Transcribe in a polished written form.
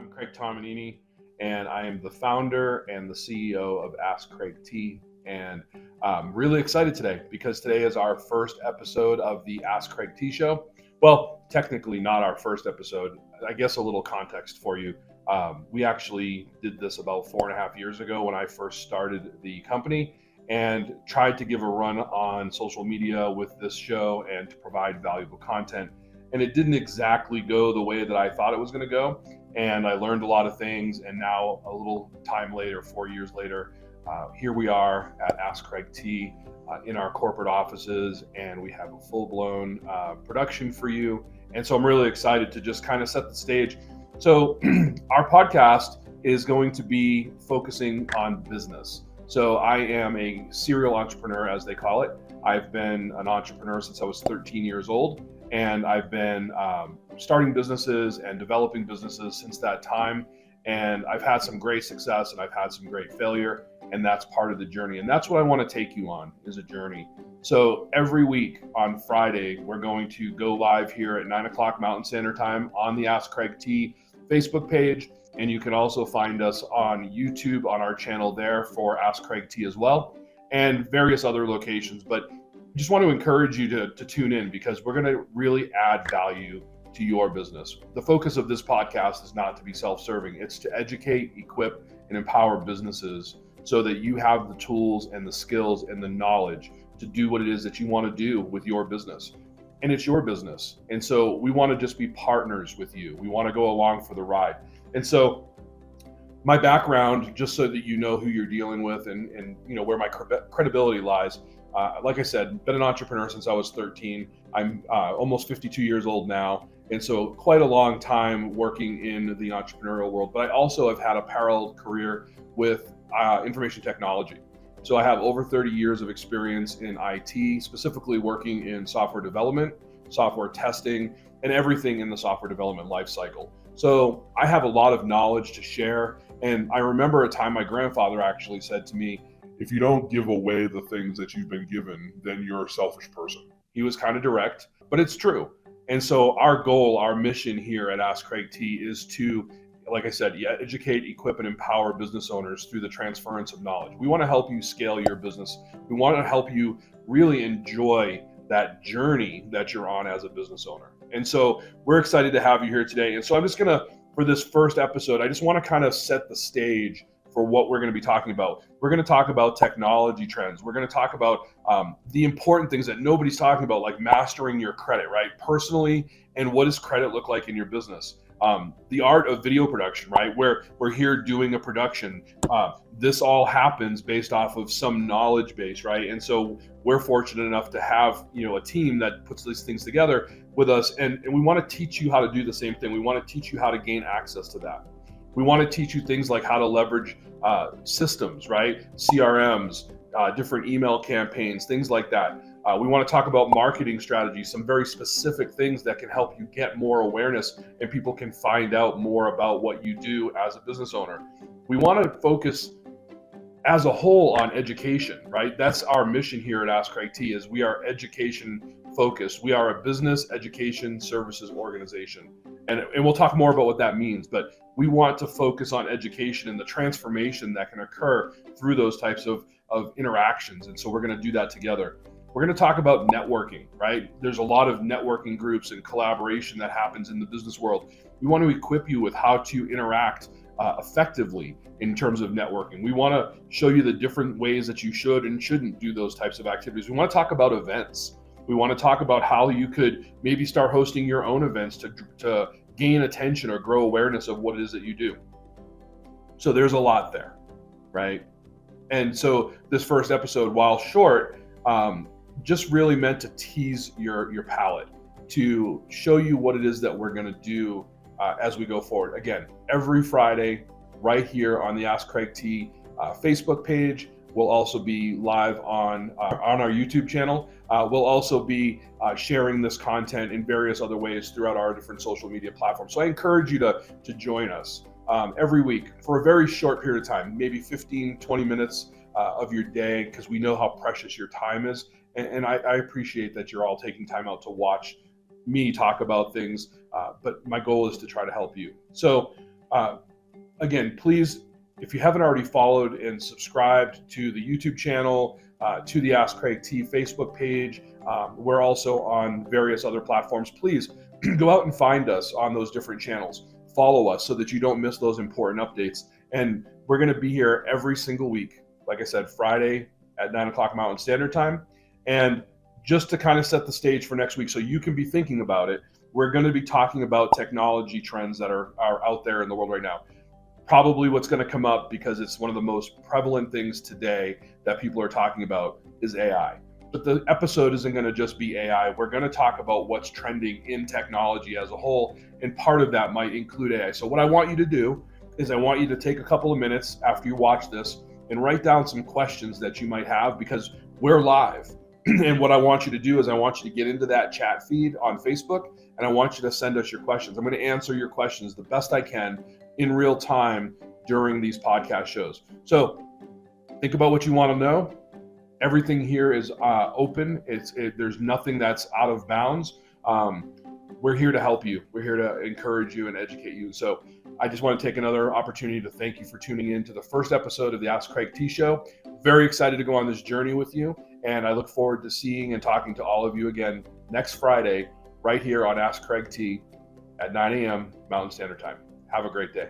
I'm Craig Tomanini, and I am the founder and the CEO of ASKCRAIGTEE. And I'm really excited today because today is our first episode of the AskCraigTee show. Well, technically not our first episode. I guess a little context for you. We actually did this about 4.5 years ago when I first started the company and tried to give a run on social media with this show and to provide valuable content. And it didn't exactly go the way that I thought it was going to go. And I learned a lot of things. And now a little time later, 4 years later, here we are at AskCraigTee in our corporate offices, and we have a full-blown production for you. And so I'm really excited to just kind of set the stage. So our podcast is going to be focusing on business. So I am a serial entrepreneur, as they call it. I've been an entrepreneur since I was 13 years old. And I've been starting businesses and developing businesses since that time. And I've had some great success and I've had some great failure. And that's part of the journey. And that's what I want to take you on, is a journey. So every week on Friday, we're going to go live here at 9 o'clock Mountain Standard Time on the AskCraigTee Facebook page. And you can also find us on YouTube on our channel there for AskCraigTee as well, and various other locations. But just want to encourage you to tune in, because we're going to really add value to your business. The focus of this podcast is not to be self-serving. It's to educate, equip, and empower businesses so that you have the tools and the skills and the knowledge to do what it is that you want to do with your business. And it's your business. And so we want to just be partners with you. We want to go along for the ride. And so my background, just so that you know who you're dealing with and you know where my credibility lies. Like I said, been an entrepreneur since I was 13. I'm almost 52 years old now. And so quite a long time working in the entrepreneurial world, but I also have had a parallel career with information technology. So I have over 30 years of experience in IT, specifically working in software development, software testing, and everything in the software development lifecycle. So I have a lot of knowledge to share. And I remember a time my grandfather actually said to me, "If you don't give away the things that you've been given, then you're a selfish person." He was kind of direct, but it's true. And so our goal, our mission here at AskCraigTee is to, like I said, educate, equip, and empower business owners through the transference of knowledge. We want to help you scale your business. We want to help you really enjoy that journey that you're on as a business owner. And so we're excited to have you here today. And so I'm just going to, for this first episode, I just want to kind of set the stage for what we're going to be talking about. We're going to talk about technology trends. We're going to talk about the important things that nobody's talking about, like mastering your credit, right? Personally, and what does credit look like in your business? The art of video production, right? Where we're here doing a production. This all happens based off of some knowledge base, right? And so we're fortunate enough to have, a team that puts these things together with us. And we want to teach you how to do the same thing. We want to teach you how to gain access to that. We want to teach you things like how to leverage systems, right? CRMs, different email campaigns, things like that. We want to talk about marketing strategies, some very specific things that can help you get more awareness and people can find out more about what you do as a business owner. We want to focus as a whole on education, right? That's our mission here at AskCraigTee, is we are education focused. We are a business education services organization. And we'll talk more about what that means, but we want to focus on education and the transformation that can occur through those types of interactions. And so we're going to do that together. We're going to talk about networking, right? There's a lot of networking groups and collaboration that happens in the business world. We want to equip you with how to interact effectively in terms of networking. We want to show you the different ways that you should and shouldn't do those types of activities. We want to talk about events. We want to talk about how you could maybe start hosting your own events to gain attention or grow awareness of what it is that you do. So there's a lot there, right? And so this first episode, while short, just really meant to tease your palate, to show you what it is that we're going to do as we go forward. Again, every Friday, right here on the AskCraigTee Facebook page. We'll also be live on our YouTube channel. We'll also be sharing this content in various other ways throughout our different social media platforms. So I encourage you to join us every week for a very short period of time, maybe 15, 20 minutes of your day, because we know how precious your time is. And I appreciate that you're all taking time out to watch me talk about things, but my goal is to try to help you. So Again, please, if you haven't already followed and subscribed to the YouTube channel, to the Ask Craig T Facebook page, we're also on various other platforms. Please go out and find us on those different channels. Follow us so that you don't miss those important updates. And we're going to be here every single week. Like I said, Friday at 9 o'clock Mountain Standard Time. And just to kind of set the stage for next week so you can be thinking about it, we're going to be talking about technology trends that are out there in the world right now. Probably what's going to come up, because it's one of the most prevalent things today that people are talking about, is AI. But the episode isn't going to just be AI. We're going to talk about what's trending in technology as a whole, and part of that might include AI. So what I want you to do is I want you to take a couple of minutes after you watch this and write down some questions that you might have, because we're live. And what I want you to do is I want you to get into that chat feed on Facebook, and I want you to send us your questions. I'm going to answer your questions the best I can in real time during these podcast shows. So think about what you want to know. Everything here is open. There's nothing that's out of bounds. We're here to help you. We're here to encourage you and educate you. So I just want to take another opportunity to thank you for tuning in to the first episode of the Ask Craig T Show. Very excited to go on this journey with you. And I look forward to seeing and talking to all of you again next Friday, right here on Ask Craig T at 9 a.m. Mountain Standard Time. Have a great day.